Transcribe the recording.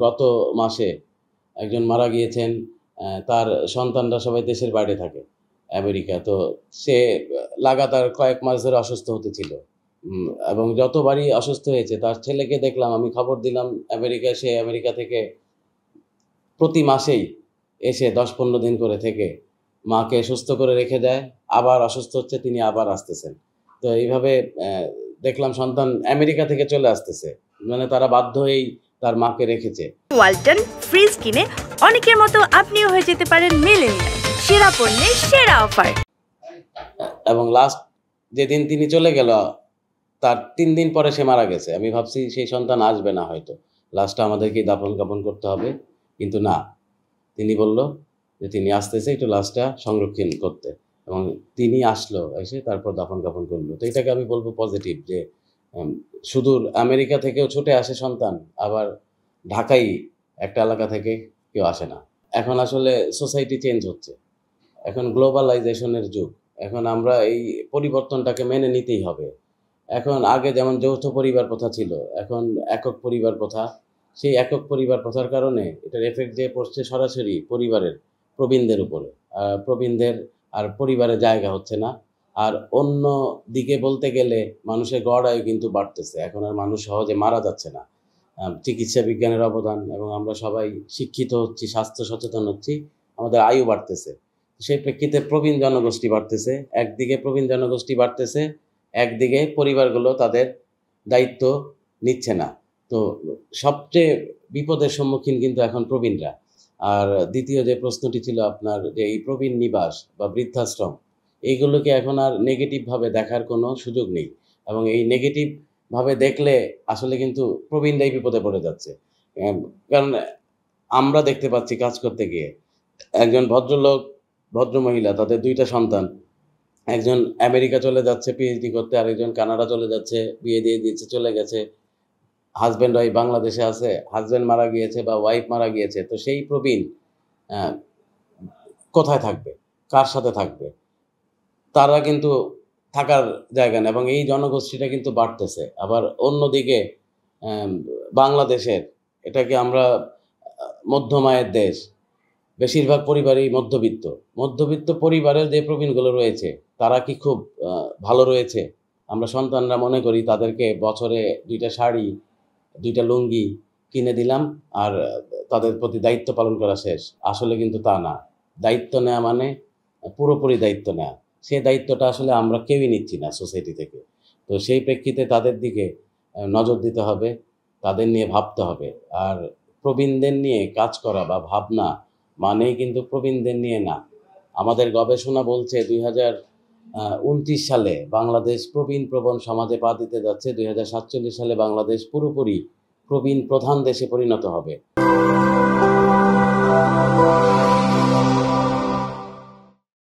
গত মাসে একজন মারা গিয়েছেন। তার সন্তানরা সবাই দেশের বাইরে থাকে, আমেরিকা। তো সে লাগাতার কয়েক মাস ধরে অসুস্থ হতেছিল এবং যতবারই অসুস্থ হয়েছে তার ছেলেকে দেখলাম, আমি খবর দিলাম আমেরিকায়, সে আমেরিকা থেকে প্রতি মাসেই এসে 10-15 দিন করে থেকে মাকে সুস্থ করে রেখে দেয়। আবার অসুস্থ হচ্ছে, তিনি আবার আসতেছেন। তো এইভাবে দেখলাম সন্তান আমেরিকা থেকে চলে আসতেছে, মানে তারা বাধ্য হয়েই তার মাকে রেখেছে। ওয়ালটন ফ্রিজ কিনে অনেকের মতো আপনিও হয়ে যেতে পারেন মিলেনিয়াল, সেরা পণ্যের সেরা অফার। এবং লাস্ট যেদিন তিনি চলে গেল, তার 3 দিন পরে সে মারা গেছে। আমি ভাবছি সেই সন্তান আসবে না, হয়তো লাশটা আমাদেরকেই দাফন কাফন করতে হবে, কিন্তু না, তিনি বলল যে তিনি আসতেছে একটু লাশটা সংরক্ষণ করতে, এবং তিনি আসলো, এসে তারপর দাফন কাফন করলো। তো এটাকে আমি বলবো পজিটিভ, যে সুদূর আমেরিকা থেকেও ছুটে আসে সন্তান, আবার ঢাকাই একটা এলাকা থেকে কেউ আসে না। এখন আসলে সোসাইটি চেঞ্জ হচ্ছে, এখন গ্লোবালাইজেশনের যুগ। এখন আমরা এই পরিবর্তনটাকে মেনে নিতেই হবে। এখন আগে যেমন যৌথ পরিবার প্রথা ছিল, এখন একক পরিবার প্রথা। সেই একক পরিবার প্রথার কারণে এটার এফেক্ট দিয়ে পড়ছে সরাসরি পরিবারের প্রবীণদের উপরে। প্রবীণদের আর পরিবারে জায়গা হচ্ছে না। আর অন্য দিকে বলতে গেলে মানুষের গড় আয়ু কিন্তু বাড়তেছে, এখন আর মানুষ সহজে মারা যাচ্ছে না। চিকিৎসা বিজ্ঞানের অবদান, এবং আমরা সবাই শিক্ষিত হচ্ছি, স্বাস্থ্য সচেতন হচ্ছি, আমাদের আয়ু বাড়তেছে। সেই প্রেক্ষিতে প্রবীণ জনগোষ্ঠী বাড়তেছে। একদিকে প্রবীণ জনগোষ্ঠী বাড়তেছে, একদিকে পরিবারগুলো তাদের দায়িত্ব নিচ্ছে না। তো সবচেয়ে বিপদের সম্মুখীন কিন্তু এখন প্রবীণরা। আর দ্বিতীয় যে প্রশ্নটি ছিল আপনার, যে এই প্রবীণ নিবাস বা বৃদ্ধাশ্রম, এইগুলোকে এখন আর নেগেটিভভাবে দেখার কোনো সুযোগ নেই। এবং এই নেগেটিভভাবে দেখলে আসলে কিন্তু প্রবীণরাই বিপদে পড়ে যাচ্ছে। কারণ আমরা দেখতে পাচ্ছি কাজ করতে গিয়ে একজন ভদ্রলোক, ভদ্রমহিলা, তাদের 2টা সন্তান, একজন আমেরিকা চলে যাচ্ছে পিএইচডি করতে, আরেকজন কানাডা চলে যাচ্ছে, বিয়ে দিয়ে দিয়েছে, চলে গেছে। হাজব্যান্ড ওয়াইফ বাংলাদেশে আছে, হাজব্যান্ড মারা গিয়েছে বা ওয়াইফ মারা গিয়েছে। তো সেই প্রবীণ কোথায় থাকবে, কার সাথে থাকবে? তারা কিন্তু থাকার জায়গা নেই, এবং এই জনগোষ্ঠীটা কিন্তু বাড়তেছে। আবার অন্যদিকে বাংলাদেশের, এটাকে আমরা মধ্যম আয়ের দেশ, বেশিরভাগ পরিবারই মধ্যবিত্ত পরিবারের যে প্রবীণগুলো রয়েছে, তারা কি খুব ভালো রয়েছে? আমরা সন্তানরা মনে করি তাদেরকে বছরে 2টা শাড়ি, 2টা লুঙ্গি কিনে দিলাম, আর তাদের প্রতি দায়িত্ব পালন করা শেষ। আসলে কিন্তু তা না। দায়িত্ব নেওয়া মানে পুরোপুরি দায়িত্ব নেওয়া। সেই দায়িত্বটা আসলে আমরা কেউই নিচ্ছি না সোসাইটি থেকে। তো সেই প্রেক্ষিতে তাদের দিকে নজর দিতে হবে, তাদের নিয়ে ভাবতে হবে। আর প্রবীণদের নিয়ে কাজ করা বা ভাবনা মানেই কিন্তু প্রবীণদের নিয়ে না। আমাদের গবেষণা বলছে 2029 সালে বাংলাদেশ প্রবীণ প্রবণ সমাজে পা দিতে যাচ্ছে। 2047 সালে বাংলাদেশ পুরোপুরি প্রবীণ প্রধান দেশে পরিণত হবে।